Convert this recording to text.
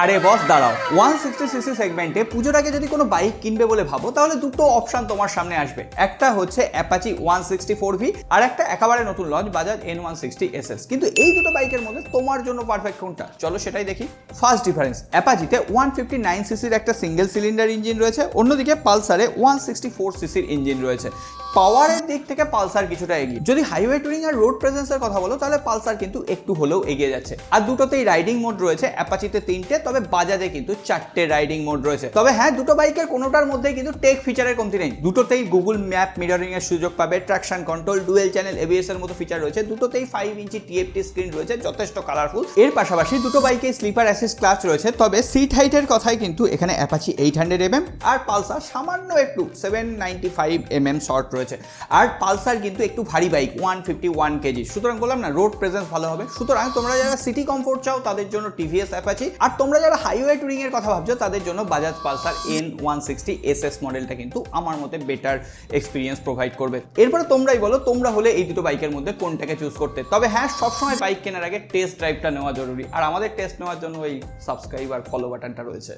আরে বস দাঁড়াও, 160cc সেগমেন্টে পুজোর আগে যদি কোনো বাইক কিনবে বলে ভাবো তাহলে দুটো অপশন তোমার সামনে আসবে। একটা হচ্ছে অ্যাপাচি 164V আর একটা একেবারে নতুন লঞ্চ বাজাজ N160SS। কিন্তু এই দুটো বাইকের মধ্যে তোমার জন্য পারফেক্ট কোনটা, চলো সেটাই দেখি। ফার্স্ট ডিফারেন্স, অ্যাপাচিতে 159cc একটা সিঙ্গেল সিলিন্ডার ইঞ্জিন রয়েছে, অন্যদিকে পালসারে 164cc ইঞ্জিন রয়েছে। পাওয়ারের দিক থেকে পালসার কিছুটা এগিয়ে। যদি হাইওয়ে টুরিং আর রোড প্রেজেন্সের কথা বলো তাহলে পালসার কিন্তু একটু হলেও এগিয়ে যাচ্ছে। আর দুটোতেই রাইডিং মোড রয়েছে, অ্যাপাচিতে 3টে, তবে বাজাজে কিন্তু 4টে রাইডিং মোড রয়েছে। তবে হ্যাঁ, দুটো বাইকের কোনোটার মধ্যে কিন্তু টেক ফিচারের কমতি নেই। দুটোতেই গুগল ম্যাপ মিররিং এর সুযোগ পাবে, traction control, dual channel ABS এর মতো ফিচার রয়েছে। দুটোতেই 5 ইঞ্চি টিএফটি স্ক্রিন রয়েছে, যথেষ্ট কালারফুল। এর পাশাপাশি দুটো বাইকে স্লিপার অ্যাসিস্ট ক্লাচ রয়েছে। তবে সিট হাইটের কথাই কিন্তু এখানে অ্যাপাচি 800mm আর পালসার সামান্য একটু 795mm শর্ট রয়েছে। আর পালসার কিন্তু একটু ভারী বাইক, 151 কেজি, সুতরাং বললাম না রোড প্রেজেন্স ভালো হবে। সুতরাং তোমরা যারা সিটি কমফোর্ট চাও তাদের জন্য টিভিএস অ্যাপাচি, আর তোমরা যারা হাইওয়ে টুরিং এর কথা ভাবছো তাদের জন্য বাজাজ পালসার N160SS মডেলটা কিন্তু আমার মতে বেটার এক্সপিরিয়েন্স প্রোভাইড করবে। এরপরে তোমরাই বলো তোমরা হলে এই দুটো বাইকের মধ্যে কোনটাকে চুজ করতে। তবে হ্যাঁ, সবসময় বাইক কেনার আগে টেস্ট ড্রাইভটা নেওয়া জরুরি, আর আমাদের টেস্ট নেওয়ার জন্য ওই সাবস্ক্রাইব আর ফলো বাটনটা রয়েছে।